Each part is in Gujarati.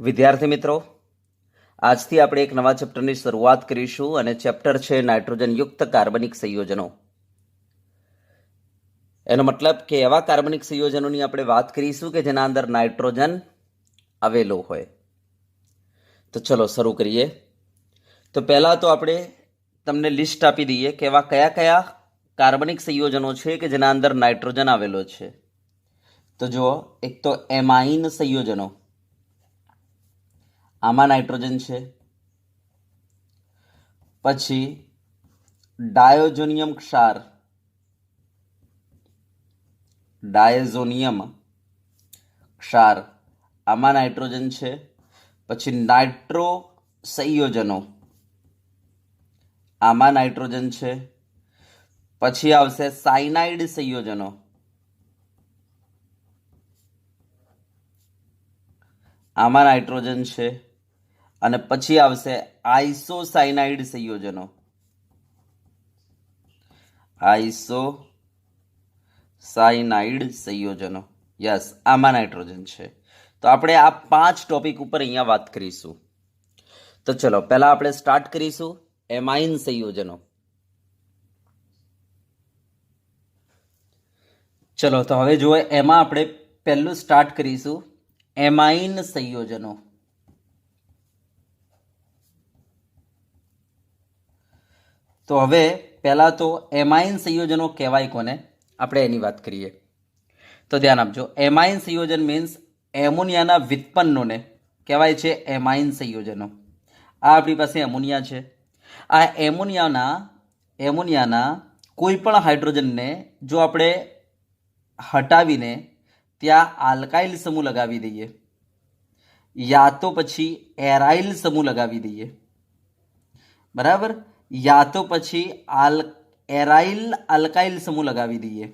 વિદ્યાર્થી મિત્રો, આજથી આપણે એક નવા ચેપ્ટરની શરૂઆત કરીશું અને ચેપ્ટર છે નાઇટ્રોજનયુક્ત કાર્બનિક સંયોજનો. એનો મતલબ કે એવા કાર્બનિક સંયોજનોની આપણે વાત કરીશું કે જેના અંદર નાઇટ્રોજન આવેલો હોય. તો ચલો શરૂ કરીએ. તો પહેલા તો આપણે તમને લિસ્ટ આપી દઈએ કે એવા કયા કયા કાર્બનિક સંયોજનો છે કે જેના અંદર નાઇટ્રોજન આવેલો છે. તો જુઓ, એક તો એમાઇન સંયોજનો, આમાં નાઇટ્રોજન છે. પછી ડાયોઝોનિયમ ક્ષાર, ડાયઝોનિયમ ક્ષાર, આમાં નાઇટ્રોજન છે. પછી નાઇટ્રો સંયોજનો, આમાં નાઇટ્રોજન છે. પછી આવશે સાયનાઇડ સંયોજનો, આમાં નાઇટ્રોજન છે. અને પછી આવશે આઇસોસાયનાઇડ સંયોજનો, આઇસોસાયનાઇડ સંયોજનો, યસ, આમાં નાઇટ્રોજન છે. તો આપણે આ 5 ટોપિક ઉપર અહીંયા વાત કરીશું. તો ચલો પહેલા આપણે સ્ટાર્ટ કરીશું એમાઇન સંયોજનો. ચલો તો હવે જુઓ, એમાં આપણે પહેલું સ્ટાર્ટ કરીશું એમાઇન સંયોજનો. તો હવે પહેલા તો એમાઇન સંયોજનો કહેવાય કોને, આપણે એની વાત કરીએ. તો ધ્યાન આપજો, એમાઇન સંયોજન મીન્સ એમોનિયાના વ્યુત્પન્નોને કહેવાય છે એમાઇન સંયોજનો. આ આપણી પાસે એમોનિયા છે. આ એમોનિયાના કોઈ પણ હાઇડ્રોજનને જો આપણે હટાવીને ત્યાં આલ્કાઇલ સમૂહ લગાવી દઈએ યા તો પછી એરાઇલ સમૂહ લગાવી દઈએ, બરાબર, યા તો પછી એરાઇલ આલ્કાઇલ સમૂહ લગાવી દઈએ,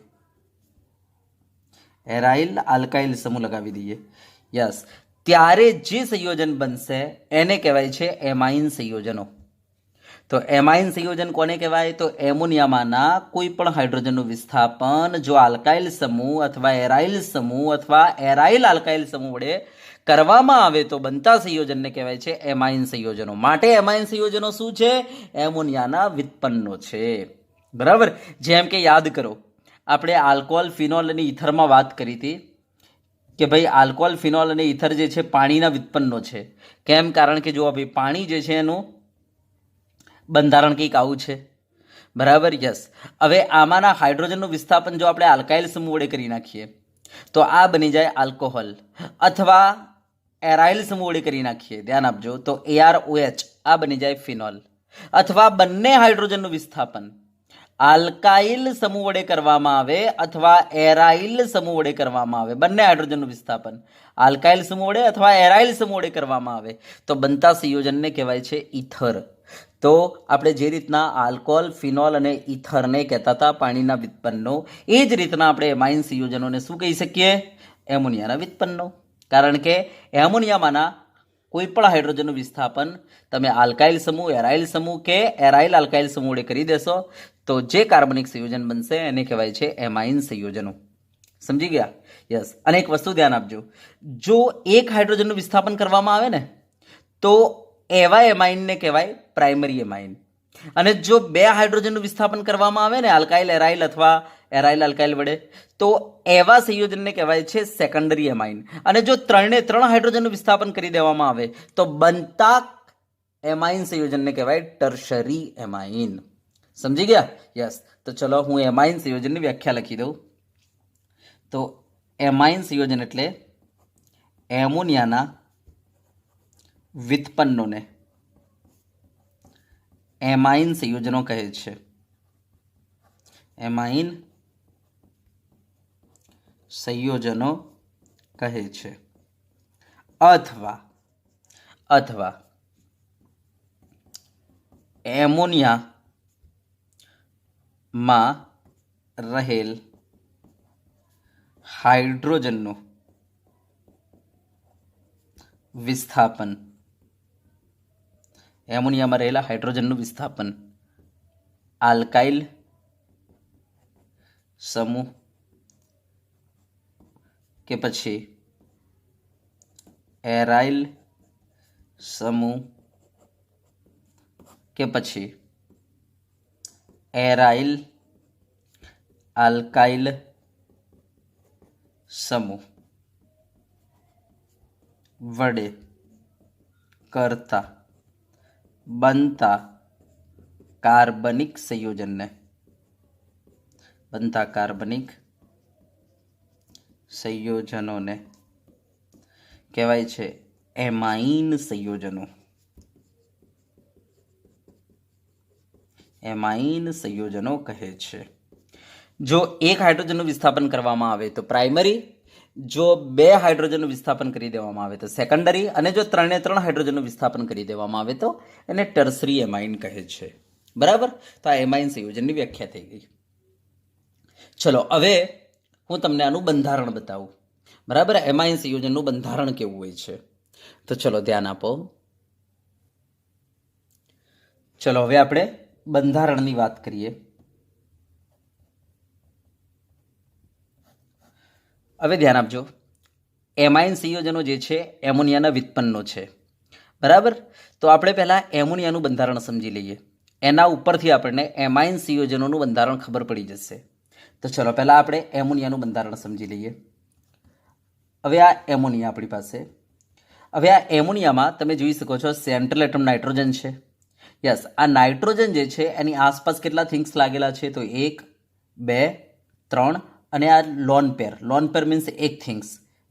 એરાઇલ આલ્કાઇલ સમૂહ લગાવી દઈએ, યસ, ત્યારે જે સંયોજન બનશે એને કહેવાય છે એમાઇન સંયોજનો. તો એમાઇન સંયોજન કોને કહેવાય? તો એમોનિયામાંના કોઈ પણ હાઇડ્રોજનનું વિસ્થાપન જો આલ્કાઇલ સમૂહ અથવા એરાઇલ સમૂહ અથવા એરાઇલ આલ્કાઇલ સમૂહ વડે કરવામાં આવે તો બનતા સંયોજનને કહેવાય છે એમાઇન સંયોજનો. માટે એમાઇન સંયોજનો શું છે? એમોનિયાના વ્યુત્પન્નો છે, બરાબર. જેમ કે યાદ કરો, આપણે આલ્કોહોલ, ફિનોલ અને ઇથરમાં વાત કરી હતી કે ભાઈ આલ્કોહોલ, ફિનોલ અને ઇથર જે છે પાણીના વ્યુત્પન્નો છે. કેમ? કારણ કે જો ભાઈ પાણી જે છે એનું બંધારણ કંઈક આવું છે, બરાબર, યસ. હવે આમાંના હાઇડ્રોજનનું વિસ્થાપન જો આપણે આલ્કાઇલ સમૂહ વડે કરી નાખીએ તો આ બની જાય આલ્કોહોલ, અથવા એરાઇલ સમૂહ વડે કરી નાખીએ, ધ્યાન આપજો, તો ArOH, આ બની જાય ફિનોલ. અથવા બંને હાઇડ્રોજનનું વિસ્થાપન આલ્કાઇલ સમૂહ વડે કરવામાં આવે અથવા એરાઇલ સમૂહ વડે કરવામાં આવે, બંને હાઇડ્રોજનનું વિસ્થાપન આલ્કાઇલ સમૂહ વડે અથવા એરાઇલ સમૂહ વડે કરવામાં આવે તો બનતા સંયોજનને કહેવાય છે ઇથર. તો આપણે જે રીતના આલ્કોહોલ, ફિનોલ અને ઇથરને કહેતા હતા પાણીના વ્યુત્પન્નો, એ જ રીતના આપણે એમાઇન સંયોજનોને શું કહી શકીએ? એમોનિયાના વ્યુત્પન્નો. કારણ કે એમોનિયામાંના કોઈ પણ હાઇડ્રોજનનું વિસ્થાપન તમે આલ્કાઇલ સમૂહ, એરાઇલ સમૂહ કે એરાઇલ આલ્કાઇલ સમૂહ વડે કરી દેશો તો જે કાર્બનિક સંયોજન બનશે એને કહેવાય છે એમાઇન સંયોજનો. સમજી ગયા? યસ. અને એક વસ્તુ ધ્યાન આપજો, જો એક હાઇડ્રોજનનું વિસ્થાપન કરવામાં આવે ને તો એવા એમાઇનને કહેવાય પ્રાઇમરી એમાઇન. અને જો બે હાઇડ્રોજનનું વિસ્થાપન કરવામાં આવે ને આલ્કાઇલ એરાઇલ અથવા એરાઇલ આલ્કાઇલ વડે તો એવા સંયોજનને કહેવાય છે સેકન્ડરી એમાઇન. અને જો ત્રણ હાઇડ્રોજનનું વિસ્થાપન કરી દેવામાં આવે તો બનતા એમાઇન સંયોજનને કહેવાય ટર્શરી એમાઇન. સમજી ગયા? યસ. તો ચલો હું એમાઇન સંયોજનની વ્યાખ્યા લખી દઉં. તો એમાઇન સંયોજન એટલે એમોનિયાના વ્યુત્પન્નોને એમાઇન સંયોજનો કહે છે. એમાઇન સંયોજનો કહે છે. અથવા એમોનિયામાં રહેલ હાઇડ્રોજનનું વિસ્થાપન, એમોનિયામાં રહેલા હાઇડ્રોજનનું વિસ્થાપન આલ્કાઇલ સમૂહ કે પછી એરાઇલ समूह के पछी एराइल आल्काइल समूह वडे करता बनता कार्बनिक संयोजन ने बनता कार्बनिक संयोजनों ने कहेवाय छे एमाइन संयोजनों। एमाइन संयोजनों कहे छे। जो एक हाइड्रोजन विस्थापन करवामां आवे तो प्राइमरी, जो बे हाइड्रोजन विस्थापन करी देवामां आवे तो सेकंडरी, अने जो 3 हाइड्रोजन विस्थापन करी देवामां आवे तो एने टर्सरी एमाइन कहे छे। बराबर। तो आ एमाइन संयोजननी व्याख्या थई गई। चलो हवे हूँ तमने आनुं बंधारण बतावुं। बराबर। एमाइन संयोजननुं बंधारण केवुं होय छे तो चलो ध्यान आपो। चलो हवे आपणे बंधारणनी वात करीए। हवे ध्यान आपजो। एमाइन संयोजनो जे छे एमोनियाना व्युत्पन्नो छे। बराबर। तो આપણે પહેલા એમોનિયાનું બંધારણ સમજી લઈએ, એના ઉપરથી આપણને એમાઇન સંયોજનોનું બંધારણ ખબર પડી જશે। તો ચલો પહેલા આપણે એમોનિયાનું બંધારણ સમજી લઈએ। હવે આ એમોનિયા આપણી પાસે, હવે આ એમોનિયામાં તમે જોઈ શકો છો સેન્ટ્રલ એટમ નાઇટ્રોજન છે। યસ, આ નાઇટ્રોજન જે છે એની આસપાસ કેટલા થિંગ્સ લાગેલા છે તો 1 2 3 અને આ લોન પેર મીન્સ એક થિંગ્સ,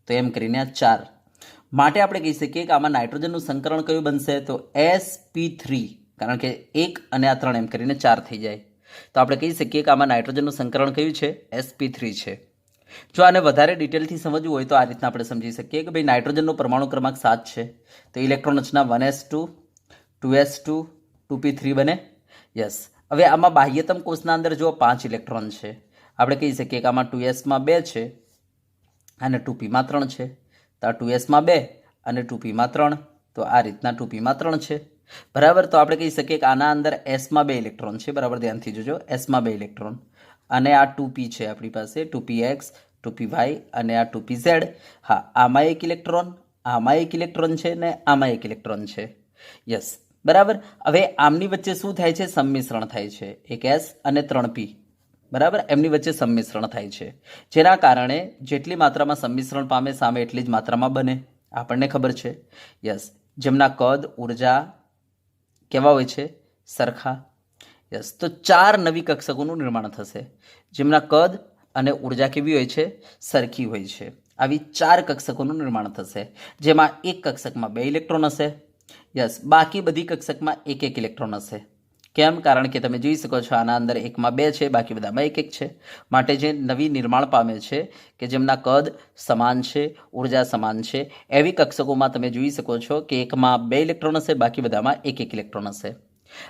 તો એમ કરીને આ 4 માટે આપણે કહી શકીએ કે આમાં નાઇટ્રોજનનું સંકરણ કયું બનશે તો sp3, કારણ કે 1 અને આ 3 એમ કરીને 4 થઈ જાય તો આપણે કહી શકીએ કે આમાં નાઇટ્રોજનનું સંકરણ કયું છે sp3 છે। જો આને વધારે ડિટેલથી સમજવું હોય તો આ રીતના આપણે સમજી શકીએ કે ભાઈ નાઇટ્રોજનનો પરમાણુ ક્રમાંક 7 છે તો ઇલેક્ટ્રોન રચના 1s2 2s2 2p3 બને। યસ, હવે આમાં બાહ્યતમ કોષના અંદર જો 5 ઇલેક્ટ્રોન છે, આપણે કહી શકીએ કે આમાં 2s માં 2 છે અને 2p માં 3 છે, તો આ 2s માં 2 અને 2p માં 3, તો આ રીતના 2p માં 3 છે। બરાબર। તો આપણે કહી શકીએ કે આના અંદર s માં 2 ઇલેક્ટ્રોન છે। બરાબર, ધ્યાનથી જોજો, s માં 2 ઇલેક્ટ્રોન અને આ 2p છે આપણી પાસે, 2px 2py અને આ 2pz। હા, આમાં એક ઇલેક્ટ્રોન, આમાં એક ઇલેક્ટ્રોન છે ને આમાં એક ઇલેક્ટ્રોન છે। યસ, બરાબર। હવે આમની વચ્ચે શું થાય છે, સંમિશ્રણ થાય છે, એક s અને 3p। બરાબર, એમની વચ્ચે સંમિશ્રણ થાય છે, જેના કારણે જેટલી માત્રામાં સંમિશ્રણ પામે સામે એટલી જ માત્રામાં બને, આપણને ખબર છે। યસ, જેમના કદ ઉર્જા કેવા હોય છે, સરખા। યસ, તો 4 નવી કક્ષકોનું નિર્માણ થશે, જેમના કદ અને ઉર્જા કેવી હોય છે, સરખી હોય છે। આવી 4 કક્ષકોનું નિર્માણ થશે, જેમાં એક કક્ષકમાં 2 ઇલેક્ટ્રોન હશે। યસ, બાકી બધી કક્ષકમાં એક એક ઇલેક્ટ્રોન હશે। કેમ? કારણ કે તમે જોઈ શકો છો આના અંદર એકમાં 2 છે, બાકી બધામાં એક એક છે। માટે જે નવી નિર્માણ પામે છે કે જેમના કદ સમાન છે, ઉર્જા સમાન છે, એવી કક્ષકોમાં તમે જોઈ શકો છો કે એકમાં 2 ઇલેક્ટ્રોન હશે, બાકી બધામાં એક એક ઇલેક્ટ્રોન હશે।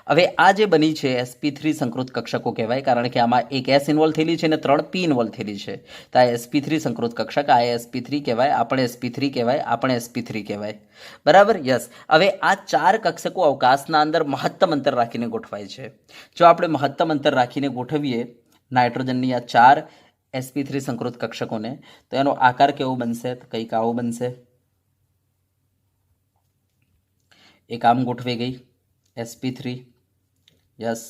હવે આ જે બની છે sp3 સંકૃત કક્ષકો કહેવાય, કારણ કે આમાં એક s ઇન્વોલ્વ થયેલી છે અને 3 p ઇન્વોલ્વ થયેલી છે, તો આ sp3 સંકૃત કક્ષક, આ sp3 કહેવાય, આપણે sp3 કહેવાય, આપણે sp3 કહેવાય। બરાબર। યસ, હવે આ 4 કક્ષકો અવકાશના અંદર મહત્તમ અંતર રાખીને ગોઠવાય છે। જો આપણે મહત્તમ અંતર રાખીને ગોઠવીએ નાઇટ્રોજનની આ 4 sp3 સંકૃત કક્ષકોને તો એનો આકાર કેવો બનશે તો કંઈક આવો બનશે। એક આમ ગોઠવી ગઈ sp3। યસ,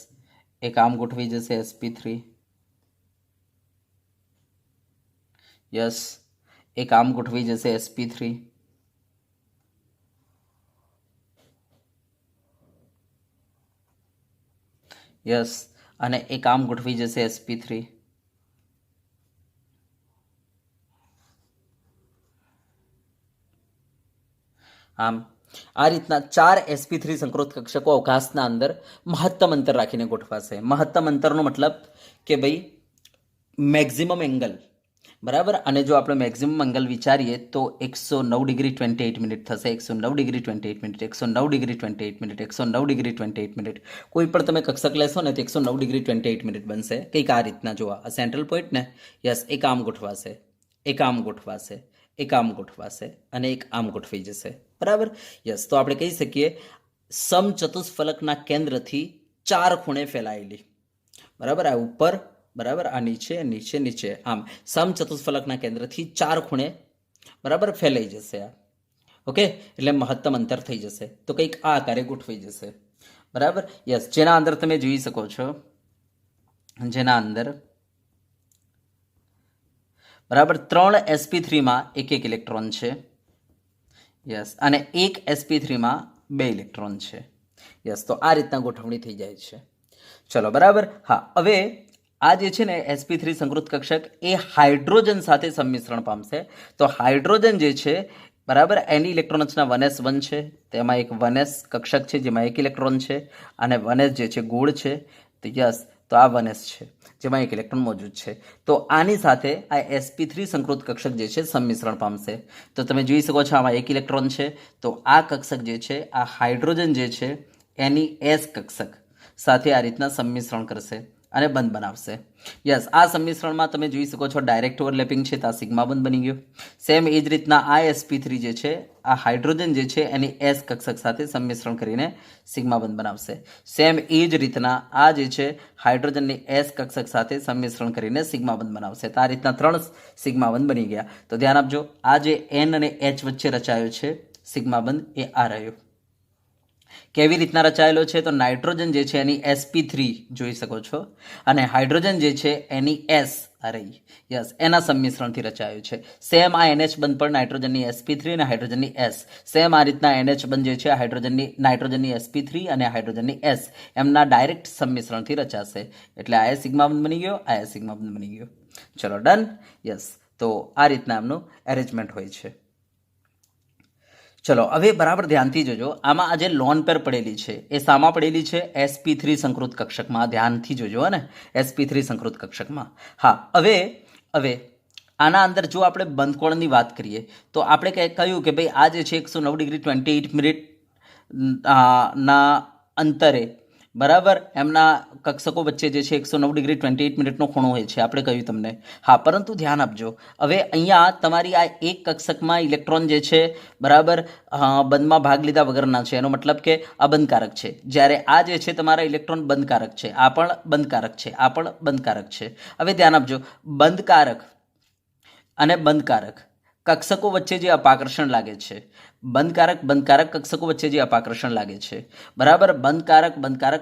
એક આમ ગોઠવી જશે sp3। યસ, એક આમ ગોઠવી જશે sp3। યસ, અને એક આમ ગોઠવી જશે sp3। આમ આ રીતના 4 sp3 સંકૃત કક્ષકો અવકાશના અંદર મહત્તમ અંતર રાખીને ગોઠવાશે। મહત્તમ અંતરનો મતલબ કે ભાઈ મેક્સિમમ એંગલ। બરાબર। અને જો આપણે મેક્સિમમ એંગલ વિચારીએ તો 109 ડિગ્રી 28 મિનિટ થશે, 109 degree 28 minute, 109 degree 28 minute, 109 degree 28 minute. કોઈ પણ તમે કક્ષક લેશો ને તો 109 ડિગ્રી 28 મિનિટ બનશે, કંઈક આ રીતના જોવા આ સેન્ટ્રલ પોઈન્ટ ને। યસ, એક આમ ગોઠવાશે, એક આમ ગોઠવાશે, એક આમ ગોઠવાશે અને એક આમ ગોઠવાઈ જશે। બરાબર। યસ, તો આપણે કહી શકીએ સમચતુષ્ફલકના કેન્દ્રથી 4 ખૂણે ફેલાયેલી। બરાબર, આ ઉપર, બરાબર, આ નીચે નીચે નીચે, આમ સમચતુષ્ફલકના કેન્દ્રથી 4 ખૂણે બરાબર ફેલાઈ જશે આ। ઓકે, એટલે મહત્તમ અંતર થઈ જશે. તો કંઈક આ આકારે ગોઠવાઈ જશે. બરાબર, યસ. જેના અંદર તમે જોઈ શકો છો, જેના અંદર બરાબર 3 sp3માં એક ઇલેક્ટ્રોન છે. યસ, અને એક sp3માં 2 ઇલેક્ટ્રોન છે. યસ, તો આ રીતના ગોઠવણી થઈ જાય છે. ચલો, બરાબર. હા, હવે આ જે છે ને sp3 સંકૃત કક્ષક એ હાઇડ્રોજન સાથે સંમિશ્રણ પામશે. તો હાઇડ્રોજન જે છે, બરાબર, એની ઇલેક્ટ્રોન રચના 1s1 છે. તેમાં એક 1s કક્ષક છે જેમાં એક ઇલેક્ટ્રોન છે, અને 1s જે છે ગોળ છે. તો યસ, તો આ 1s છે જેમાં એક ઇલેક્ટ્રોન મોજૂદ છે. તો આની સાથે આ sp3 સંકૃત કક્ષક જે છે સંમિશ્રણ પામશે. તો તમે જોઈ શકો છો આમાં એક ઇલેક્ટ્રોન છે. તો આ કક્ષક જે છે, આ હાઇડ્રોજન જે છે એની s કક્ષક સાથે આ રીતના સંમિશ્રણ કરશે અને બંધ બનાવશે. યસ, આ સંમિશ્રણમાં તમે જોઈ શકો છો ડાયરેક્ટ ઓવરલેપિંગ છે, તો આ સિગ્મા બંધ બની ગયો. સેમ એ જ રીતના આ sp3 જે છે, આ હાઇડ્રોજન જે છે એની s કક્ષક સાથે સંમિશ્રણ કરીને સિગ્મા બંધ બનાવશે. સેમ એ જ રીતના આ જે છે હાઇડ્રોજનની s કક્ષક સાથે સંમિશ્રણ કરીને સિગ્મા બંધ બનાવશે. તો આ રીતના 3 સિગ્મા બંધ બની ગયા. તો ધ્યાન આપજો, આ જે n અને h વચ્ચે રચાયો છે સિગ્મા બંધ એ આ રહ્યો. કેવી રીતના રચાયેલો છે? તો નાઇટ્રોજન જે છે એની sp3 જોઈ શકો છો, અને હાઇડ્રોજન જે છે એની s આ રહી. યસ, એના સંમિશ્રણથી રચાયો છે. સેમ આ NH બંધ પણ નાઇટ્રોજનની sp3 અને હાઇડ્રોજનની s. સેમ આ રીતના NH બંધ જે છે નાઇટ્રોજનની sp3 અને હાઇડ્રોજનની s એમના ડાયરેક્ટ સંમિશ્રણથી રચાશે. એટલે આ સિગ્મા બંધ બની ગયો, આ સિગ્મા બંધ બની ગયો. ચલો, ડન. યસ, તો આ રીતના એમનું એરેન્જમેન્ટ હોય છે. ચલો, હવે બરાબર ધ્યાનથી જોજો. આમાં આ જે લોન પેર પડેલી છે એ શામાં પડેલી છે? sp3 સંકૃત કક્ષકમાં. ધ્યાનથી જોજો ને, sp3 સંકૃત કક્ષકમાં. હા, હવે આના અંદર જો આપણે બંધકોણની વાત કરીએ તો આપણે કહ્યું કે ભાઈ આ જે છે 109 ડિગ્રી 28 મિનિટ ના અંતરે, બરાબર, એમના કક્ષકો વચ્ચે જે છે 109 ડિગ્રી 28 મિનિટનો ખૂણો હોય છે, આપણે કહ્યું તમને. હા, પરંતુ ધ્યાન આપજો, હવે અહીંયા તમારી આ એક કક્ષકમાં ઇલેક્ટ્રોન જે છે, બરાબર, બંધમાં ભાગ લીધા વગરના છે. એનો મતલબ કે અબંધકારક છે. જ્યારે આ જે છે તમારા ઇલેક્ટ્રોન બંધકારક છે, આ પણ બંધકારક છે, આ પણ બંધકારક છે. હવે ધ્યાન આપજો, બંધકારક અને બંધકારક કક્ષકો વચ્ચે જે અપાકર્ષણ લાગે છે, બંધકારક કક્ષકો વચ્ચે જે અપાકર્ષણ લાગે છે, બરાબર, બંધકારક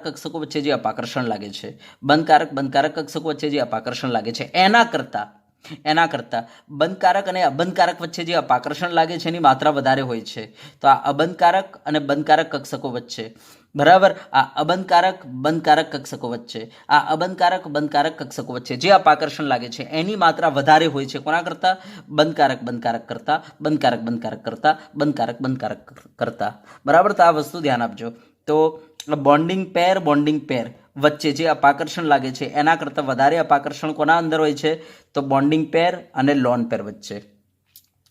કક્ષકો વચ્ચે જે અપાકર્ષણ લાગે છે, બંધકારક કક્ષકો વચ્ચે જે અપાકર્ષણ લાગે છે, એના કરતાં બંધકારક અને અબંધકારક વચ્ચે જે અપાકર્ષણ લાગે છે એની માત્રા વધારે હોય છે. તો આ અબંધકારક અને બંધકારક કક્ષકો વચ્ચે, બરાબર, આ અબંધકારક બંધકારક કક્ષકો વચ્ચે, આ અબંધકારક બંધકારક કક્ષકો વચ્ચે જે અપાકર્ષણ લાગે છે એની માત્રા વધારે હોય છે. કોના કરતાં? બંધકારક કરતાં, બંધકારક કરતાં. બરાબર, તો આ વસ્તુ ધ્યાન આપજો. તો બોન્ડિંગ પેર વચ્ચે જે અપાકર્ષણ લાગે છે એના કરતાં વધારે અપાકર્ષણ કોના અંદર હોય છે? તો બોન્ડિંગ પેર અને લોન પેર વચ્ચે.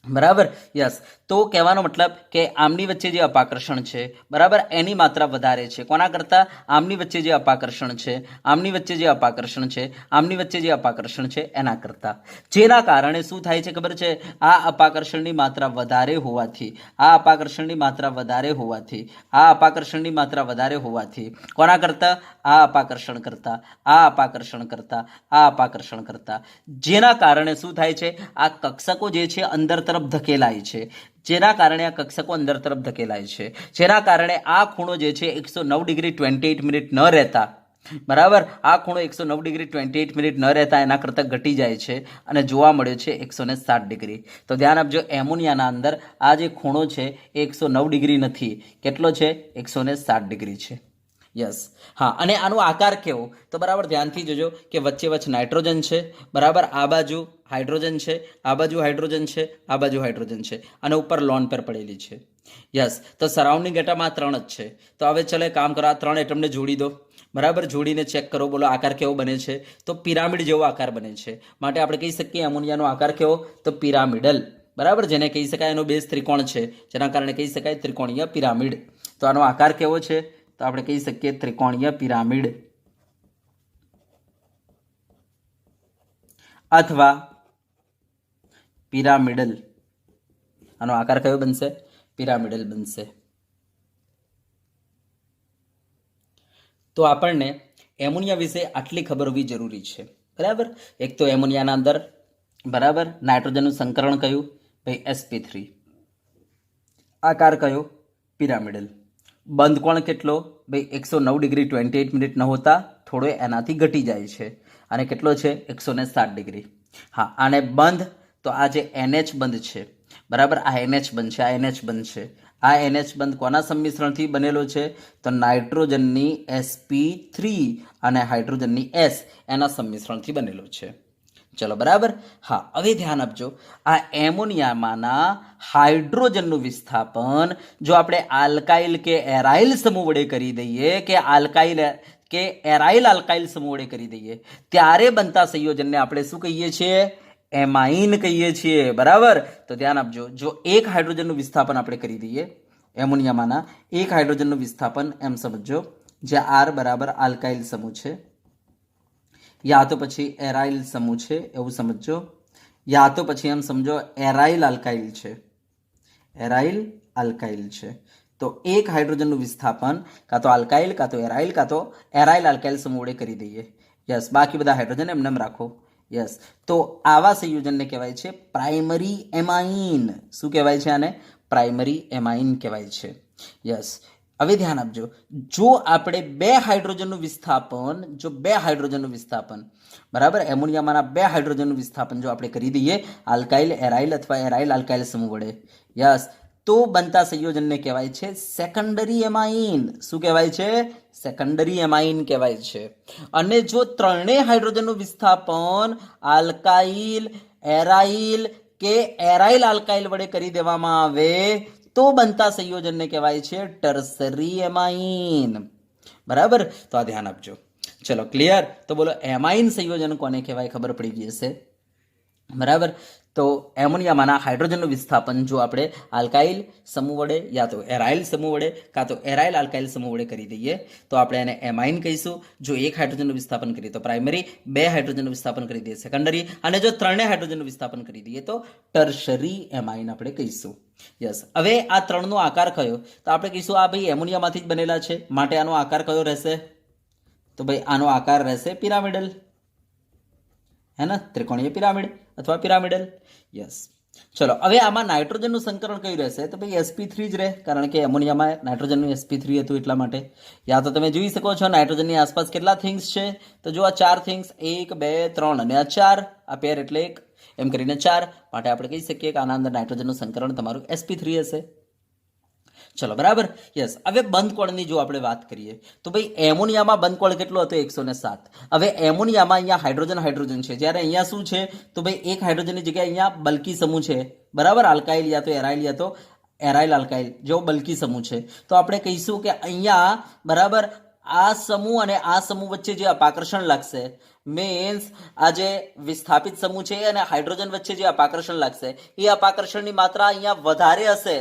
બરાબર, યસ. તો કહેવાનો મતલબ કે આમની વચ્ચે જે અપાકર્ષણ છે, બરાબર, એની માત્રા વધારે છે. કોના કરતાં? આમની વચ્ચે જે અપાકર્ષણ છે, આમની વચ્ચે જે અપાકર્ષણ છે, આમની વચ્ચે જે અપાકર્ષણ છે એના કરતાં. જેના કારણે શું થાય છે ખબર છે? આ અપાકર્ષણની માત્રા વધારે હોવાથી, કોના કરતાં? આ અપાકર્ષણ કરતાં. જેના કારણે શું થાય છે? આ કક્ષકો જે છે અંદર તરફ ધકેલાય છે. જેના કારણે આ ખૂણો જે છે 109 ડિગ્રી 28 મિનિટ ન રહેતા, બરાબર, આ ખૂણો 109 ડિગ્રી 28 મિનિટ ન રહેતા એના કરતાં ઘટી જાય છે અને જોવા મળ્યો છે 107 ડિગ્રી. તો ધ્યાન આપજો, એમોનિયાના અંદર આ જે ખૂણો છે એ 109 ડિગ્રી નથી. કેટલો છે? 107 ડિગ્રી છે. યસ, હા. અને આનો આકાર કેવો? તો બરાબર ધ્યાનથી જોજો કે વચ્ચે નાઇટ્રોજન છે, બરાબર, આ બાજુ હાઇડ્રોજન છે, આ બાજુ હાઇડ્રોજન છે, આ બાજુ હાઇડ્રોજન છે, અને ઉપર લોન પેર પડેલી છે. યસ, તો સરાઉન્ડિંગ એટમ આ 3 જ છે. તો હવે ચલો કામ કરો, આ 3 એટમને જોડી દો. બરાબર, જોડીને ચેક કરો, બોલો આકાર કેવો બને છે? તો પિરામિડ જેવો આકાર બને છે. માટે આપણે કહી શકીએ એમોનિયાનો આકાર કેવો? તો પિરામિડલ. બરાબર, જેને કહી શકાય એનો બેઝ ત્રિકોણ છે, જેના કારણે કહી શકાય ત્રિકોણીય પિરામિડ. તો આનો આકાર કેવો છે? તો આપણે કહી શકીએ ત્રિકોણીય પિરામિડ અથવા પિરામિડલ. આનો આકાર કયો બનશે? પિરામિડલ બનશે. તો આપણને એમોનિયા વિશે આટલી ખબર હોવી જરૂરી છે. બરાબર, એક તો એમોનિયાના અંદર, બરાબર, નાઇટ્રોજનનું સંકરણ કયું? ભાઈ sp3. આકાર કયો? પિરામિડલ. બંધ કોણ કેટલો? ભાઈ 109 ડિગ્રી 28 મિનિટ ન હોતા થોડો એનાથી ઘટી જાય છે, અને કેટલો છે? 107 ડિગ્રી. હા, આને બંધ, તો આ જે NH બંધ છે, બરાબર, આ NH બંધ છે, આ NH બંધ છે. આ NH બંધ કોના સંમિશ્રણથી બનેલો છે? તો નાઇટ્રોજનની sp3 અને હાઇડ્રોજનની S એના સંમિશ્રણથી બનેલો છે. ચલો, બરાબર. હા, હવે ધ્યાન આપજો, આ એમોનિયામાંના હાઇડ્રોજનનું વિસ્થાપન જો આપણે આલ્કાઇલ કે એરાઇલ સમૂહ વડે કરી દઈએ, કે આલ્કાઇલ કે એરાઇલ આલ્કાઇલ સમૂહ વડે કરી દઈએ, ત્યારે બનતા સંયોજનને આપણે શું કહીએ છીએ? એમાઇન કહીએ છીએ. બરાબર. તો ધ્યાન આપજો, જો એક હાઇડ્રોજનનું વિસ્થાપન આપણે કરી દઈએ, એમોનિયામાંના એક હાઇડ્રોજનનું વિસ્થાપન, એમ સમજો, જે R બરાબર આલ્કાઇલ સમૂહ છે, યા તો પછી એરાઇલ સમૂહ છે એવું સમજો, યા તો પછી એમ સમજો એરાઇલ આલ્કાઇલ છે, એરાઇલ આલ્કાઇલ છે. તો એક હાઇડ્રોજનનું વિસ્થાપન કાં તો આલ્કાઇલ, કાં તો એરાઇલ આલ્કાઇલ સમૂહ વડે કરી દઈએ. યસ, બાકી બધા હાઇડ્રોજન એમને એમ રાખો. યસ, તો આવા સંયોજનને કહેવાય છે પ્રાઇમરી એમાઇન. શું કહેવાય છે આને? પ્રાઇમરી એમાઇન કહેવાય છે. યસ, હવે ધ્યાન આપજો, જો આપણે બે હાઇડ્રોજનનું વિસ્થાપન, બરાબર, એમોનિયામાંના બે હાઇડ્રોજનનું વિસ્થાપન જો આપણે કરી દઈએ આલ્કાઇલ એરાઇલ અથવા એરાઇલ આલ્કાઇલ સમૂહ વડે, યસ, તો બનતા સંયોજનને કહેવાય છે સેકન્ડરી એમાઇન. શું કહેવાય છે? સેકન્ડરી એમાઇન કહેવાય છે. અને જો ત્રણેય હાઇડ્રોજનનું વિસ્થાપન આલ્કાઇલ, એરાઇલ કે એરાઇલ આલ્કાઇલ વડે કરી દેવામાં આવે તો બનતા સંયોજનને કહેવાય છે ટર્સરી એમાઇન. બરાબર. તો આ ધ્યાન આપજો. ચલો, ક્લિયર? તો બોલો, એમાઇન સંયોજન કોને કહેવાય? ખબર પડી ગઈ હશે. બરાબર. તો એમોનિયામાંના હાઇડ્રોજનનું વિસ્થાપન જો આપણે આલ્કાઇલ સમૂહ વડે, યા તો એરાઇલ સમૂહ વડે, કાં તો એરાઇલ આલ્કાઇલ સમૂહ વડે કરી દઈએ તો આપણે એને એમાઇન કહીશું. જો એક હાઇડ્રોજનનું વિસ્થાપન કરીએ તો પ્રાઇમરી, બે હાઇડ્રોજનનું વિસ્થાપન કરી દઈએ સેકન્ડરી, અને જો ત્રણેય હાઇડ્રોજનનું વિસ્થાપન કરી દઈએ તો ટર્શરી એમાઇન આપણે કહીશું. યસ, હવે આ ત્રણનો આકાર કયો? તો આપણે કહીશું આ ભાઈ એમોનિયામાંથી જ બનેલા છે, માટે આનો આકાર કયો રહેશે? તો ભાઈ આનો આકાર રહેશે પિરામિડલ, હે ને? ત્રિકોણીય પિરામિડ અથવા પિરામિડલ. યસ. ચલો, હવે આમાં નાઇટ્રોજનનું સંકરણ કયું રહેશે? તો ભાઈ sp3 જ રહે, કારણ કે એમોનિયામાં નાઇટ્રોજનનું sp3 હતું એટલા માટે. યા તો તમે જોઈ શકો છો નાઇટ્રોજનની આસપાસ કેટલા થિંગ્સ છે? તો જો આ 4 થિંગ્સ, 1 2 3 અને આ 4, આ પેર એટલે 1, એમ કરીને 4, માટે આપણે કહી શકીએ કે આના અંદર નાઇટ્રોજનનું સંકરણ તમારું sp3 હશે. ચલો, બરાબર. યસ, હવે બંધ કોણની જો આપણે વાત કરીએ તો ભાઈ એમોનિયામાં બંધ કોણ કેટલો હતો? 107. હવે એમોનિયામાં અહીંયા હાઇડ્રોજન છે, જ્યારે અહીંયા શું છે? તો ભાઈ એક હાઇડ્રોજનની જગ્યાએ અહીંયા બલ્કી સમૂહ છે, બરાબર, આલ્કાઇલ યા તો એરાઇલ આલ્કાઇલ જેવો બલ્કી સમૂહ છે. તો આપણે કહીશું કે અહીંયા, બરાબર, આ સમૂહ અને આ સમૂહ વચ્ચે જે અપાકર્ષણ લાગશે, મીન્સ આ જે વિસ્થાપિત સમૂહ છે અને હાઇડ્રોજન વચ્ચે જે અપાકર્ષણ લાગશે, એ અપાકર્ષણની માત્રા અહીંયા વધારે હશે.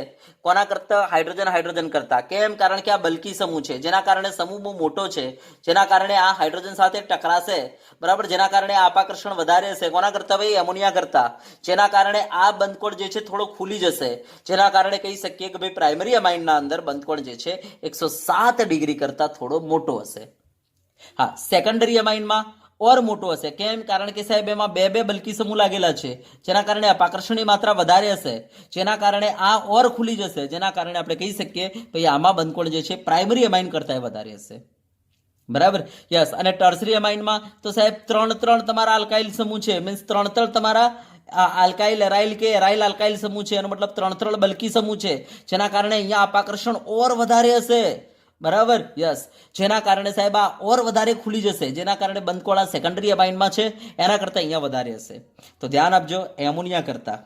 કોના કરતા? હાઇડ્રોજન કરતા. કેમ? કારણ કે આ બલ્કી સમૂહ છે, જેના કારણે સમૂહ બહુ મોટો છે, જેના કારણે આ હાઇડ્રોજન સાથે ટકરાશે, બરાબર, જેના કારણે આ અપાકર્ષણ વધારે હશે. કોના કરતા? ભાઈ એમોનિયા કરતા. જેના કારણે આ બંધકોણ જે છે થોડો ખુલી જશે, જેના કારણે કહી શકીએ કે ભાઈ પ્રાઇમરી એમાઇનના અંદર બંધકોણ જે છે 107 ડિગ્રી કરતા થોડો મોટો હશે. હા, સેકન્ડરી એમાઇનમાં ઓર મોટો હશે. કેમ? કારણ કે સાહેબ એમાં બે બલ્કી સમૂહ લાગેલા છે, જેના કારણે અપાકર્ષણની માત્રા વધારે હશે, જેના કારણે આ ઓર ખુલી જશે, જેના કારણે આપણે કહી શકીએ ભાઈ આમાં બંધકોણ જે છે પ્રાઇમરી એમાઇન કરતા વધારે હશે. બરાબર. યસ, અને ટર્સરી એમાઇનમાં તો સાહેબ 3 તમારા આલ્કાઇલ સમૂહ છે, મીન્સ 3 તમારા આલ્કાઇલ એરાઇલ કે એરાઇલ આલ્કાઇલ સમૂહ છે, એનો મતલબ 3 બલ્કી સમૂહ છે, જેના કારણે અહીંયા અપાકર્ષણ ઓર વધારે હશે. બરાબર. યસ, જેના કારણે સાહેબ આ ઓર વધારે ખુલી જશે, જેના કારણે બંધકોણ સેકન્ડરી એમાઇનમાં છે એના કરતાં અહીંયા વધારે હશે. તો ધ્યાન આપજો, એમોનિયા કરતા,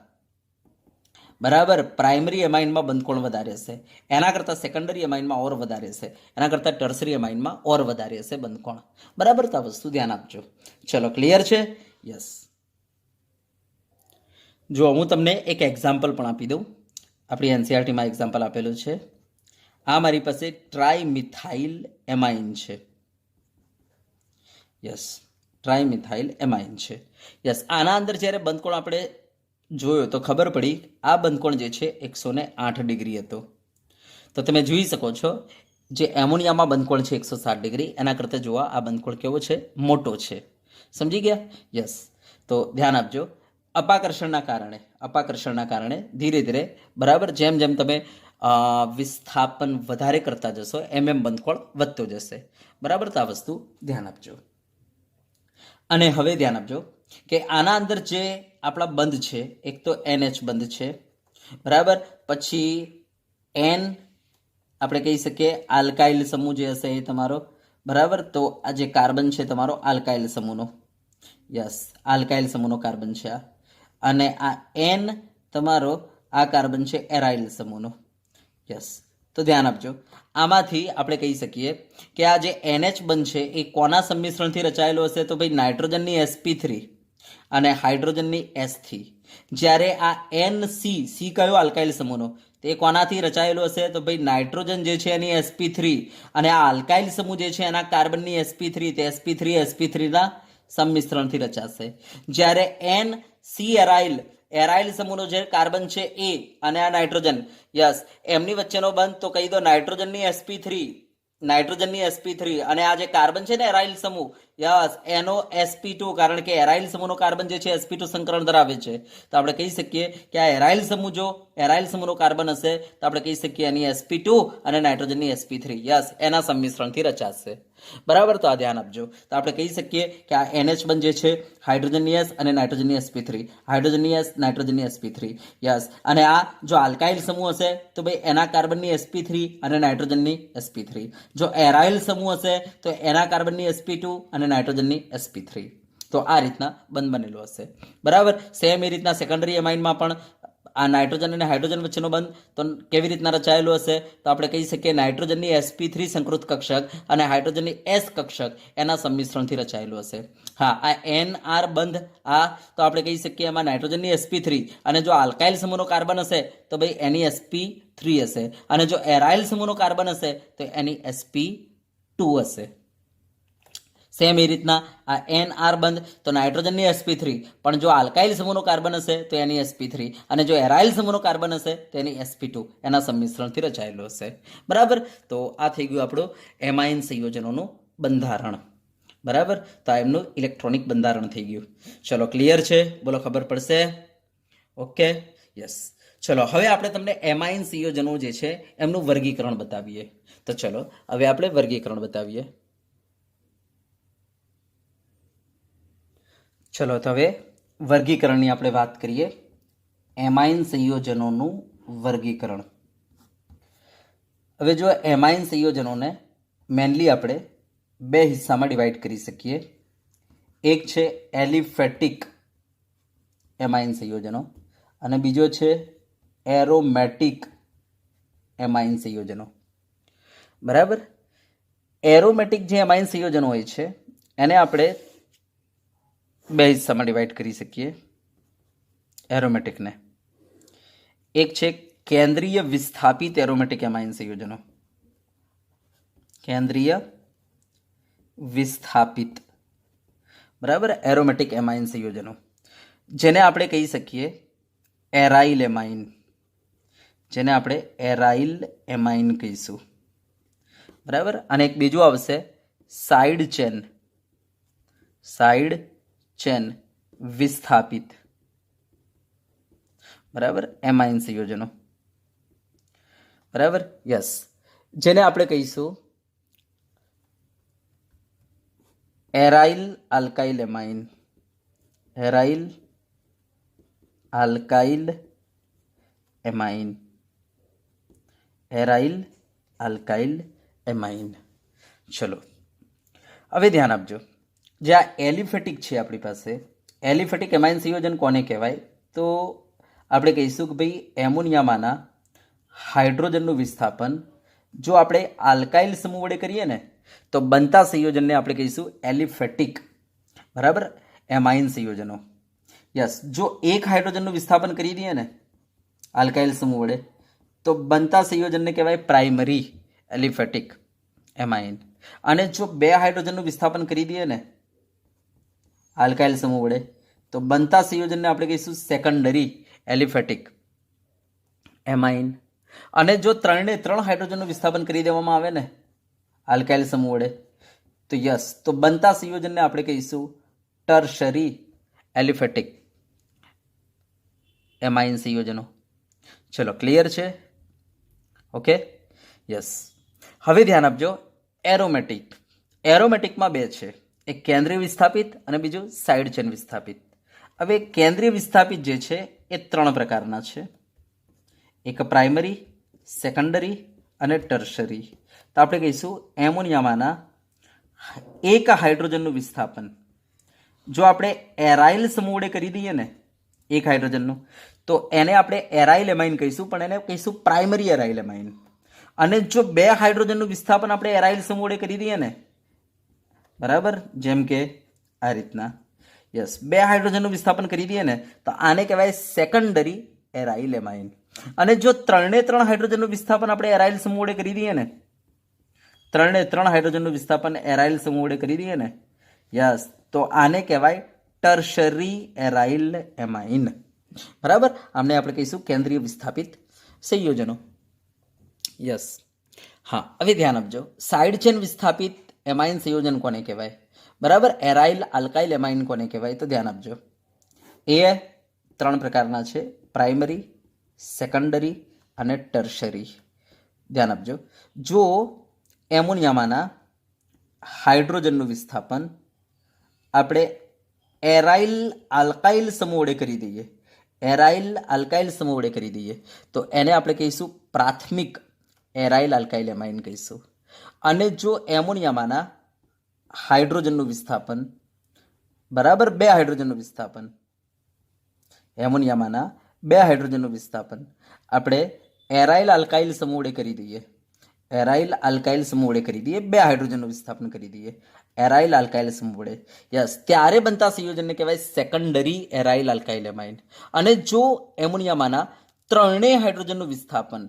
બરાબર, પ્રાઇમરી એમાઇનમાં બંધકોણ વધારે હશે, એના કરતાં સેકન્ડરી એમાઇનમાં ઓર વધારે હશે, એના કરતાં ટર્સરી એમાઇનમાં ઓર વધારે હશે બંધકોણ. બરાબર. તો આ વસ્તુ ધ્યાન આપજો. ચલો, ક્લિયર છે? યસ. જો હું તમને એક એક્ઝામ્પલ પણ આપી દઉં. આપણી એનસીઆરટીમાં એક્ઝામ્પલ આપેલું છે. આ મારી પાસે ટ્રાઇમિથાઇલ એમાઇન છે. યસ, ટ્રાઇમિથાઇલ એમાઇન છે. યસ, આના અંદર જ્યારે બંધકોણ આપણે જોયો તો ખબર પડી આ બંધકોણ જે છે 108 ડિગ્રી હતો. તો તમે જોઈ શકો છો જે એમોનિયામાં બંધકોણ છે 107 ડિગ્રી, એના કરતાં જોવા આ બંધકોણ કેવો છે? મોટો છે. સમજી ગયા? યસ. તો ધ્યાન આપજો, અપાકર્ષણના કારણે ધીરે ધીરે બરાબર જેમ જેમ તમે વિસ્થાપન વધારે કરતા જશો એમ એમ બંધખોળ વધતો જશે. બરાબર, તો આ વસ્તુ ધ્યાન આપજો. અને હવે ધ્યાન આપજો કે આના અંદર જે આપણા બંધ છે, એક તો NH બંધ છે, બરાબર, પછી N આપણે કહી શકીએ આલ્કાઇલ સમૂહ જે હશે એ તમારો, બરાબર, તો આ જે કાર્બન છે તમારો આલ્કાઇલ સમૂહનો, યસ, આલ્કાઇલ સમૂહનો કાર્બન છે આ, અને આ N તમારો આ કાર્બન છે એરાઇલ સમૂહનો, યસ. તો ધ્યાન આપજો, આમાંથી આપણે કહી શકીએ કે આ જે NH બંધ છે એ કોના સંમિશ્રણથી રચાયેલો હશે? તો ભાઈ નાઇટ્રોજનની sp3 અને હાઇડ્રોજનની S થી. જ્યારે આ NC, C કયો આલ્કાઇલ સમૂહનો, તે કોનાથી રચાયેલો હશે? તો ભાઈ નાઇટ્રોજન જે છે એની sp3 અને આ આલ્કાઇલ સમૂહ જે છે એના કાર્બનની sp3, તે sp3 ના સંમિશ્રણથી રચાશે. જ્યારે NC એરાઇલ સમૂહનો જે કાર્બન છે એ અને આ નાઇટ્રોજન, યસ, એમની વચ્ચેનો બંધ તો કહી દો નાઇટ્રોજનની sp3 અને આ જે કાર્બન છે ને એરાઇલ સમૂહ, યસ, એનો sp2, કારણ કે એરાઇલ સમૂહનો કાર્બન જે છે sp2 સંકરણ ધરાવે છે. તો આપણે કહી શકીએ કે આ એરાઇલ સમૂહનો કાર્બન હશે તો આપણે કહી શકીએ એની sp2 અને નાઇટ્રોજનની sp3, યસ, એના સંમિશ્રણથી રચાશે. બરાબર, તો આ ધ્યાન આપજો. તો આપણે કહી શકીએ કે આ NH બંધ જે છે હાઇડ્રોજનની S અને નાઇટ્રોજનની sp3, હાઇડ્રોજનની S, નાઇટ્રોજનની sp3, યસ. અને આ જો આલ્કાઇલ સમૂહ હશે તો ભાઈ એના કાર્બનની sp3 અને નાઇટ્રોજનની sp3. જો એરાઇલ સમૂહ હશે તો એના કાર્બનની sp2 અને નાઇટ્રોજનની sp3. તો આ રીતના બંધ બનેલો હશે. બરાબર, સેમ એ રીતના સેકન્ડરી એમાઇનમાં પણ આ નાઇટ્રોજન અને હાઇડ્રોજન વચ્ચેનો બંધ તો કેવી રીતના રચાયેલો હશે? તો આપણે કહી શકીએ નાઇટ્રોજનની sp3 સંકૃત કક્ષક અને હાઇડ્રોજનની S કક્ષક એના સંમિશ્રણથી રચાયેલું હશે. હા, આ NR બંધ, આ તો આપણે કહી શકીએ એમાં નાઇટ્રોજનની sp3 અને જો આલ્કાઇલ સમૂહનો કાર્બન હશે તો ભાઈ એની sp3 હશે, અને જો એરાઇલ સમૂહનો કાર્બન હશે તો એની sp2 હશે. સેમ એ રીતના આ NR બંધ તો નાઇટ્રોજનની sp3, પણ જો આલ્કાઇલ સમૂહનો કાર્બન હશે તો એની sp3 અને જો એરાઇલ સમૂહનો કાર્બન હશે તો એની sp2, એના સંમિશ્રણથી રચાયેલો હશે. બરાબર, તો આ થઈ ગયું આપણું એમાઇન સંયોજનોનું બંધારણ. બરાબર, તો આ એમનું ઇલેક્ટ્રોનિક બંધારણ થઈ ગયું. ચલો, ક્લિયર છે? બોલો, ખબર પડશે? Okay, yes. ચલો, હવે આપણે તમને એમાઇન સંયોજનો જે છે એમનું વર્ગીકરણ બતાવીએ. તો ચલો હવે આપણે વર્ગીકરણ બતાવીએ. ચલો, તો હવે વર્ગીકરણની આપણે વાત કરીએ. એમાઇન સંયોજનોનું વર્ગીકરણ. હવે જો એમાઇન સંયોજનોને મેનલી આપણે બે હિસ્સામાં ડિવાઈડ કરી શકીએ. એક છે એલિફેટિક એમાઇન સંયોજનો અને બીજો છે એરોમેટિક એમાઇન સંયોજનો. બરાબર, એરોમેટિક જે એમાઇન સંયોજનો હોય છે એને આપણે બે હિસ્સામાં ડિવાઈડ કરી શકીએ. એરોમેટિકને એક છે કેન્દ્રીય વિસ્થાપિત એરોમેટિક એમાઇન સંયોજનો, કેન્દ્રીય વિસ્થાપિત, બરાબર, એરોમેટિક એમાઇન સંયોજનો, જેને આપણે કહી શકીએ એરાઇલ એમાઇન, જેને આપણે એરાઇલ એમાઇન કહીશું. બરાબર, અને એક બીજું આવશે સાઇડ ચેન વિસ્થાપિત, બરાબર, એમાઇન સંયોજનો. બરાબર, યસ, જેને આપણે કહીશું aryl alkyl amine, aryl alkyl amine, aryl alkyl amine. ચલો, હવે ધ્યાન આપજો. જે આ એલિફેટિક છે આપણી પાસે, એલિફેટિક એમાઇન સંયોજન કોને કહેવાય? તો આપણે કહીશું કે ભાઈ એમોનિયામાંના હાઇડ્રોજનનું વિસ્થાપન જો આપણે આલ્કાઇલ સમૂહ વડે કરીએ ને તો બનતા સંયોજનને આપણે કહીશું એલિફેટિક, બરાબર, એમાઇન સંયોજનો. યસ, જો એક હાઇડ્રોજનનું વિસ્થાપન કરી દઈએ ને આલ્કાઇલ સમૂહ વડે તો બનતા સંયોજનને કહેવાય પ્રાઇમરી એલિફેટિક એમાઇન. અને જો બે હાઇડ્રોજનનું વિસ્થાપન કરી દઈએ ને આલ્કાઇલ સમૂહ વડે તો બનતા સંયોજનને આપણે કહીશું સેકન્ડરી એલિફેટિક એમાઇન. અને જો ત્રણ હાઇડ્રોજનનું વિસ્થાપન કરી દેવામાં આવે ને આલ્કાઇલ સમૂહ વડે તો યસ, તો બનતા સંયોજનને આપણે કહીશું ટર્શરી એલિફેટિક એમાઇન સંયોજનો. ચલો ક્લિયર છે? Okay, yes. હવે ધ્યાન આપજો, એરોમેટિક. એરોમેટિકમાં બે છે, એક કેન્દ્રીય વિસ્થાપિત અને બીજું સાઇડ ચેન વિસ્થાપિત. હવે કેન્દ્રીય વિસ્થાપિત જે છે એ ત્રણ પ્રકારના છે, એક પ્રાઇમરી, સેકન્ડરી અને ટર્શરી. તો આપણે કહીશું એમોનિયામાંના એક હાઇડ્રોજનનું વિસ્થાપન જો આપણે એરાઇલ સમૂહ વડે કરી દઈએ ને એક હાઇડ્રોજનનું, તો એને આપણે એરાઇલ એમાઇન કહીશું, પણ એને કહીશું પ્રાઇમરી એરાઇલ એમાઇન. અને જો બે હાઇડ્રોજનનું વિસ્થાપન આપણે એરાઇલ સમૂહ વડે કરી દઈએ ને, બરાબર, જેમ કે આ રીતના, યસ, બે હાઇડ્રોજનનું વિસ્થાપન કરી દઈએ ને, તો આને કહેવાય સેકન્ડરી એરાઇલ એમાઇન. અને જો ત્રણે ત્રણ હાઇડ્રોજનનું વિસ્થાપન આપણે એરાઇલ સમૂહ વડે કરી દઈએ ને, ત્રણે ત્રણ હાઇડ્રોજનનું વિસ્થાપન એરાઇલ સમૂહ વડે કરી દઈએ ને, યસ, તો આને કહેવાય ટર્શરી એરાઇલ એમાઇન. બરાબર, આમને આપણે કહીશું કેન્દ્રીય વિસ્થાપિત સંયોજનો. યસ, હા. હવે ધ્યાન આપજો, સાઇડ ચેન વિસ્થાપિત એમાઇન સંયોજન કોને કહેવાય? બરાબર, એરાઇલ આલ્કાઇલ એમાઇન કોને કહેવાય? તો ધ્યાન આપજો, એ ત્રણ પ્રકારના છે, પ્રાઇમરી, સેકન્ડરી અને ટર્શરી. ધ્યાન આપજો, જો એમોનિયામાંના હાઇડ્રોજનનું વિસ્થાપન આપણે એરાઇલ આલ્કાઇલ સમૂહ વડે કરી દઈએ, એરાઇલ આલ્કાઇલ સમૂહ વડે કરી દઈએ, તો એને આપણે કહીશું પ્રાથમિક એરાઇલ આલ્કાઇલ એમાઇન કહીશું. અને જો એમોનિયામાંના હાઇડ્રોજનનું વિસ્થાપન, બરાબર, બે હાઇડ્રોજનનું વિસ્થાપન, એમોનિયામાંના બે હાઇડ્રોજનનું વિસ્થાપન આપણે એરાઇલ આલ્કાઇલ સમૂહ વડે કરી દઈએ, એરાઇલ આલ્કાઇલ સમૂહ વડે કરી દઈએ, બે હાઇડ્રોજનનું વિસ્થાપન કરી દઈએ એરાઇલ આલ્કાઇલ સમૂહ વડે, યસ, ત્યારે બનતા સંયોજનને કહેવાય સેકન્ડરી એરાઇલ આલ્કાઇલ એમાઇન. અને જો એમોનિયામાંના ત્રણેય હાઇડ્રોજનનું વિસ્થાપન,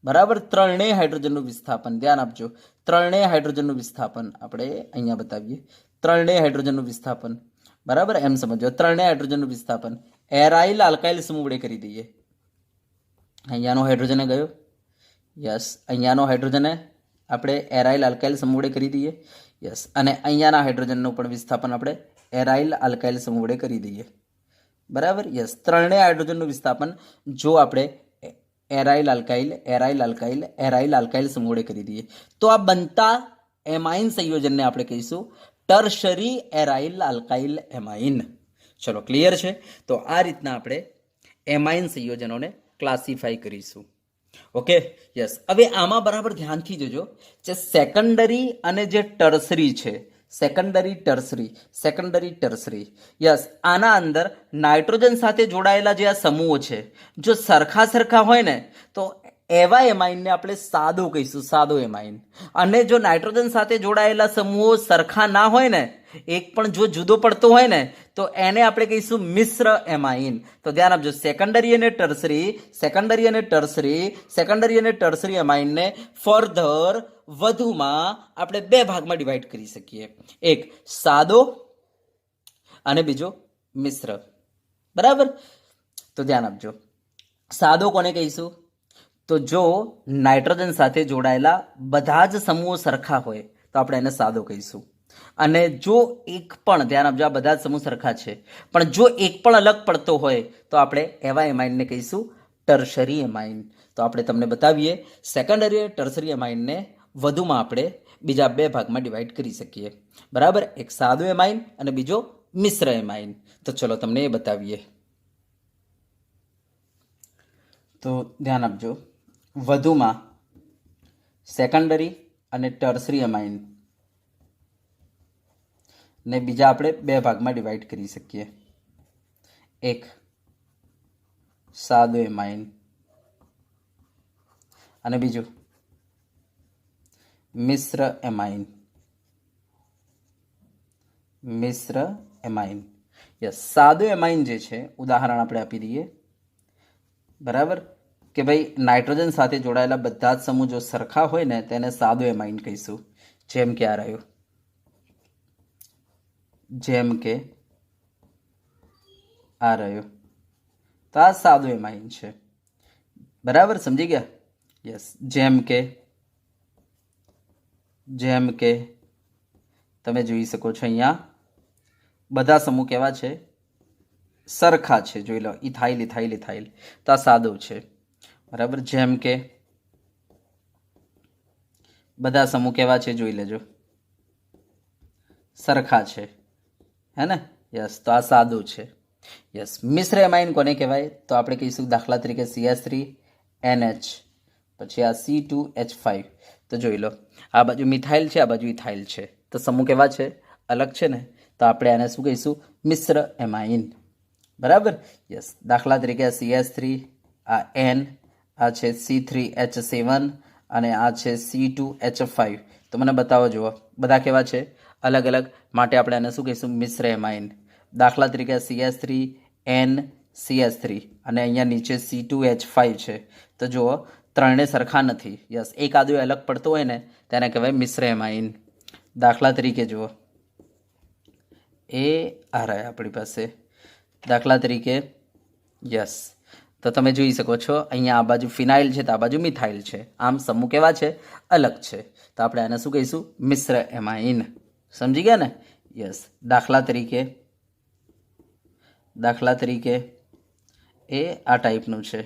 બરાબર, ત્રણેય હાઇડ્રોજનનું વિસ્થાપન, ધ્યાન આપજો, ત્રણેય હાઇડ્રોજનનું વિસ્થાપન આપણે અહીંયા બતાવીએ, ત્રણેય હાઇડ્રોજનનું વિસ્થાપન, બરાબર, એમ સમજો, ત્રણેય હાઇડ્રોજનનું વિસ્થાપન એરાઇલ આલ્કાઇલ સમૂહ વડે કરી દઈએ. અહીંયાનો હાઇડ્રોજન ગયો, યસ, અહીંયાનો હાઇડ્રોજને આપણે એરાઇલ આલ્કાઇલ સમૂહ વડે કરી દઈએ, યસ, અને અહીંયાના હાઇડ્રોજનનું પણ વિસ્થાપન આપણે એરાઇલ આલ્કાઇલ સમૂહ વડે કરી દઈએ, બરાબર, યસ. ત્રણેય હાઇડ્રોજનનું વિસ્થાપન જો આપણે aryl alkyl aryl alkyl aryl alkyl સમૂહ વડે કરી દઈએ, તો આ બનતા એમાઇન સંયોજનને આપણે કહીશું ટર્શરી એરાઇલ આલ્કાઇલ એમાઇન. ચલો ક્લિયર છે? તો આ રીતના આપણે એમાઇન સંયોજનોને ક્લાસિફાઈ કરીશું. Okay, yes. હવે આમાં બરાબર ધ્યાનથી જોજો, જે સેકન્ડરી અને જે ટર્સરી છે, secondary tertiary, secondary tertiary, yes, આના અંદર નાઇટ્રોજન સાથે જોડાયેલા જે આ સમૂહો છે, જો સરખા સરખા હોય ને, તો એવા એમાઇનને આપણે સાદો કહીશું, સાદો એમાઇન. અને જો નાઇટ્રોજન સાથે જોડાયેલા સમૂહો સરખા ના હોય ને, એક પણ જો જુદો પડતો હોય ને, તો એને આપણે કહીશું મિશ્ર એમાઇન. તો ધ્યાન આપજો, સેકન્ડરી અને ટર્સરી, સેકન્ડરી અને ટર્સરી, સેકન્ડરી અને ટર્સરી એમાઇનને ફર્ધર વધુમાં આપણે બે ભાગમાં ડિવાઈડ કરી શકીએ, એક સાદો અને બીજો મિશ્ર. બરાબર, તો ધ્યાન આપજો, સાદો કોને કહીશું? તો જો નાઇટ્રોજન સાથે જોડાયેલા બધા જ સમૂહો સરખા હોય તો આપણે એને સાદો કહીશું. અને જો એક પણ, ધ્યાન આપજો, આ બધા જ સમૂહ સરખા છે, પણ જો એક પણ અલગ પડતો હોય તો આપણે એવા એમાઇનને કહીશું ટર્શરી એમાઇન. તો આપણે તમને બતાવીએ, સેકન્ડરી ટર્શરી એમાઇનને વધુમાં આપણે બીજા બે ભાગમાં ડિવાઈડ કરી શકીએ, બરાબર, એક સાદો એમાઇન અને બીજો મિશ્ર એમાઇન. તો ચલો તમને એ બતાવીએ. તો ધ્યાન આપજો, વધુમાં સેકન્ડરી અને ટર્સરી એમાઇન ને બીજા આપણે બે ભાગમાં ડિવાઈડ કરી શકીએ, એક સાદો એમાઇન અને બીજું મિશ્ર એમાઇન, મિશ્ર એમાઇન. યસ, સાદો એમાઇન જે છે, ઉદાહરણ આપણે આપી દઈએ, બરાબર, કે ભાઈ નાઇટ્રોજન સાથે જોડાયેલા બધા જ સમૂહ જો સરખા હોય ને, તેને સાદો એમાઇન કહીશું. જેમ કે આ રહ્યું, જેમ કે આ રહ્યું, તો આ સાદો એમાઇન છે, બરાબર, સમજી ગયા? યસ, જેમ કે તમે જોઈ શકો છો, અહીંયા બધા સમૂહ કેવા છે? સરખા છે, જોઈ લો, ઇથાઇલ ઇથાઇલ ઇથાઇલ, તો આ સાદું છે, બરાબર. જેમ કે બધા સમૂહ કેવા છે જોઈ લેજો, સરખા છે, હે ને? યસ, તો આ સાદું છે. યસ, મિશ્ર એમાઇન કોને કહેવાય? તો આપણે કહીશું દાખલા તરીકે CH3NH, પછી આ C2H5. તો જોઈ લો, આ બાજુ મિથાઇલ છે, આ બાજુ ઇથાઇલ છે, તો સમૂહ કેવા છે? અલગ છે ને, તો આપણે આને શું કહીશું? મિશ્ર એમાઇન, બરાબર. યસ, દાખલા તરીકે આ CH3, આ N, આ છે C3H7 અને આ છે C2H5. તો મને બતાવો, જુઓ બધા કેવા છે? અલગ અલગ, માટે આપણે આને શું કહીશું? મિશ્ર એમાઇન. દાખલા તરીકે CH3NCH3 અને અહીંયા નીચે C2H5 છે, તો જુઓ ત્રણે સરખા નથી. યસ, એક આદુ અલગ પડતો હોય ને તેને કહેવાય મિશ્ર એમાઇન. દાખલા તરીકે જુઓ, એ આ રહ્યા આપણી પાસે, દાખલા તરીકે. યસ, તો તમે જોઈ શકો છો અહીંયા આ બાજુ ફિનાઇલ છે તો આ બાજુ મિથાઇલ છે, આમ સમૂહ કેવા છે? અલગ છે, તો આપણે આને શું કહીશું? મિશ્ર એમાઇન. સમજી ગયા ને? યસ, દાખલા તરીકે એ આ ટાઈપનું છે,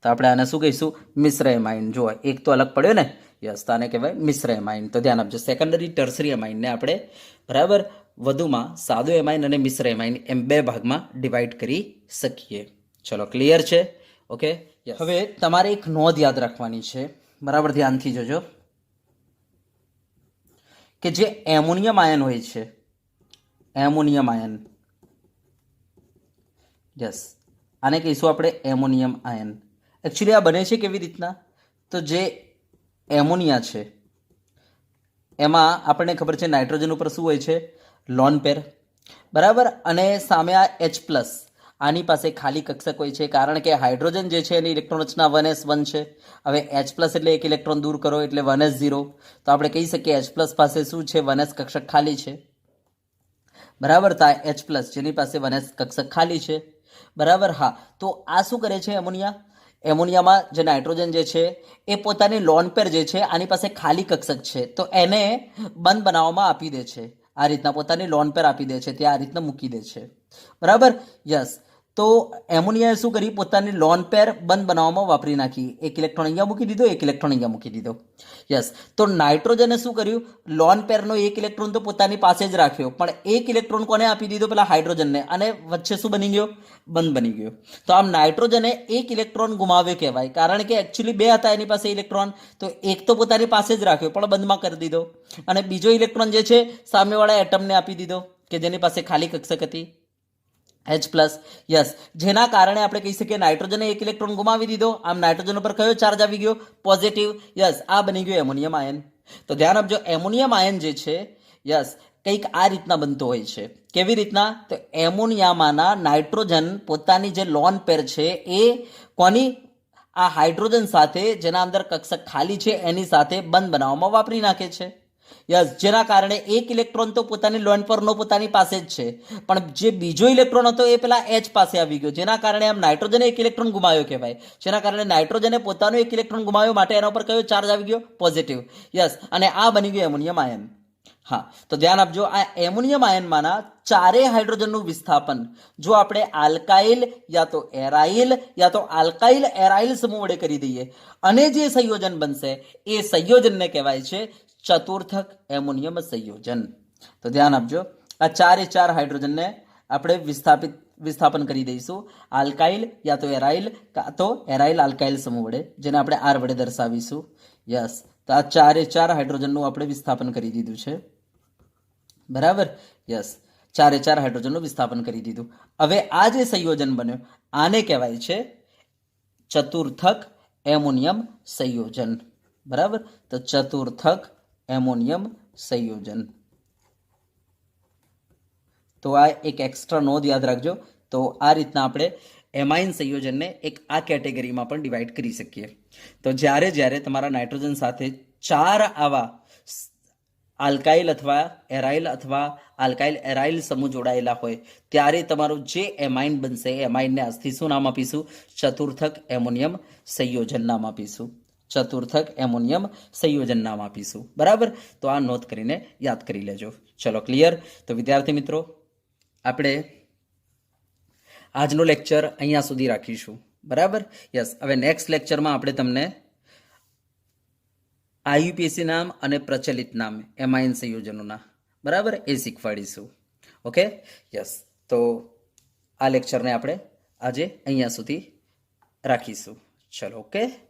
તો આપણે આને શું કહીશું? મિશ્ર એમાઇન. જુઓ, એક તો અલગ પડ્યો ને. યસ, તો આને કહેવાય મિશ્ર એમાઇન. તો ધ્યાન આપજો, સેકન્ડરી ટર્સરી એમાઇનને આપણે બરાબર વધુમાં સાદું એમાઇન અને મિશ્ર એમાઇન એમ બે ભાગમાં ડિવાઈડ કરી શકીએ. ચલો, ક્લિયર છે? ઓકે. હવે તમારે એક નોંધ યાદ રાખવાની છે, બરાબર ધ્યાનથી જોજો, કે જે એમોનિયમ આયન હોય છે, એમોનિયમ આયન, યસ, આને કહીશું આપણે એમોનિયમ આયન. એકચ્યુઅલી આ બને છે કેવી રીતના? તો જે એમોનિયા છે એમાં આપણને ખબર છે નાઇટ્રોજન ઉપર શું હોય છે? લોન પેર, બરાબર. અને સામે આ H+, આની પાસે ખાલી કક્ષક હોય છે, કારણ કે હાઇડ્રોજન જે છે એની ઇલેક્ટ્રોન રચના 1s1 છે. હવે H+ એટલે એક ઇલેક્ટ્રોન દૂર કરો એટલે 1s0, તો આપણે કહી શકીએ H+ પાસે શું છે? 1s કક્ષક ખાલી છે, બરાબર. તો આ H+, જેની પાસે 1s કક્ષક ખાલી છે, બરાબર. હા, તો આ શું કરે છે? એમોનિયામાં જે નાઇટ્રોજન જે છે એ પોતાની લોન પેર જે છે આની પાસે ખાલી કક્ષક છે, તો એને બંધ બનાવવામાં આપી દે છે. આ રીતના પોતાની લોન પેર આપી દે છે, ત્યાં આ રીતના મૂકી દે છે, બરાબર. યસ, તો એમોનિયાએ શું કરી? પોતાની લોન પેર બંધ બનાવવામાં વાપરી નાખી. એક ઇલેક્ટ્રોન અહીંયા મૂકી દીધો, એક ઇલેક્ટ્રોન અહીંયા મૂકી દીધો. યસ, તો નાઇટ્રોજને શું કર્યું? લોન પેરનો એક ઇલેક્ટ્રોન તો પોતાની પાસે જ રાખ્યો, પણ એક ઇલેક્ટ્રોન કોને આપી દીધો? પેલા હાઇડ્રોજનને, અને વચ્ચે શું બની ગયો? બંધ બની ગયો. તો આમ નાઇટ્રોજને એક ઇલેક્ટ્રોન ગુમાવ્યો કહેવાય, કારણ કે એકચ્યુઅલી બે હતા એની પાસે ઇલેક્ટ્રોન, તો એક તો પોતાની પાસે જ રાખ્યો પણ બંધમાં કરી દીધો, અને બીજો ઇલેક્ટ્રોન જે છે સામેવાળા એટમને આપી દીધો કે જેની પાસે ખાલી કક્ષક હતી, H+. યસ, જેના કારણે આપણે કહી શકીએ નાઇટ્રોજને એક ઇલેક્ટ્રોન ગુમાવી દીધો. આમ નાઇટ્રોજન ઉપર કયો ચાર્જ આવી ગયો? પોઝિટિવ. યસ, આ બની ગયો એમોનિયમ આયન. તો ધ્યાન આપજો, એમોનિયમ આયન જે છે, યસ, કંઈક આ રીતના બનતો હોય છે. કેવી રીતના? તો એમોનિયામાંના નાઇટ્રોજન પોતાની જે લોન પેર છે એ કોની? આ હાઇડ્રોજન સાથે, જેના અંદર કક્ષક ખાલી છે એની સાથે બંધ બનાવવામાં વાપરી નાખે છે. યસ, જેના કારણે એક ઇલેક્ટ્રોન તો પોતાની લોન પરનો પોતાની પાસે જ છે, પણ જે બીજો ઇલેક્ટ્રોન હતો એ પેલા H પાસે આવી ગયો, જેના કારણે આમ નાઇટ્રોજને એક ઇલેક્ટ્રોન ગુમાવ્યો કહેવાય. જેના કારણે નાઇટ્રોજને પોતાનો એક ઇલેક્ટ્રોન ગુમાવ્યો, માટે એના ઉપર કયો ચાર્જ આવી ગયો? પોઝિટિવ. યસ, અને આ બની ગયો એમોનિયમ આયન. હા, તો ધ્યાન આપજો, આ એમોનિયમ આયનમાંના ચારેય હાઇડ્રોજનનું વિસ્થાપન જો આપણે આલ્કાઇલ યા તો એરાઇલ યા તો આલ્કાઇલ એરાઇલ સમૂહ વડે કરી દઈએ અને જે સંયોજન બનશે એ સંયોજનને કહેવાય છે ચતુર્થક એમોનિયમ સંયોજન. તો ધ્યાન આપજો, આ ચારે ચાર હાઇડ્રોજનને આપણે વિસ્થાપન કરી દઈશું આલ્કાઇલ યા તો એરાઇલ આલ્કાઇલ સમૂહ વડે, જેને આપણે આર વડે દર્શાવીશું. યસ, તો આ ચારે ચાર હાઇડ્રોજનનું આપણે વિસ્થાપન કરી દીધું છે, બરાબર. યસ, ચારે ચાર હાઇડ્રોજનનું વિસ્થાપન કરી દીધું. હવે આ જે સંયોજન બન્યો આને કહેવાય છે ચતુર્થક એમોનિયમ સંયોજન, બરાબર. તો ચતુર્થક એમોનિયમ સંયોજન. તો આ એક એક્સ્ટ્રા નોંધ યાદ રાખજો. તો આ રીતના આપણે એમાઇન સંયોજનને એક આ કેટેગરીમાં પણ ડિવાઈડ કરી શકીએ. તો જ્યારે તમારા નાઇટ્રોજન સાથે ચાર આવા આલ્કાઇલ અથવા આલ્કાઇલ એરાઇલ સમૂહ જોડાયેલા હોય ત્યારે તમારું જે એમાઇન બનશે એ એમાઇનને આજથી શું નામ આપીશું? ચતુર્થક એમોનિયમ સંયોજન નામ આપીશું. ચતુર્થક એમોનિયમ સંયોજન નામ આપીશું, બરાબર. તો આ નોંધ કરીને યાદ કરી લેજો. ચલો, ક્લિયર? તો વિદ્યાર્થી મિત્રો, આપણે આજનો લેક્ચર અહીંયા સુધી રાખીશું, બરાબર. યસ, હવે નેક્સ્ટ લેક્ચરમાં આપણે તમને આઈયુપીએસસી નામ અને પ્રચલિત નામ એમાઇન સંયોજનોના, બરાબર, એ શીખવાડીશું. Okay, yes. તો આ લેક્ચરને આપણે આજે અહીંયા સુધી રાખીશું. ચલો, ઓકે.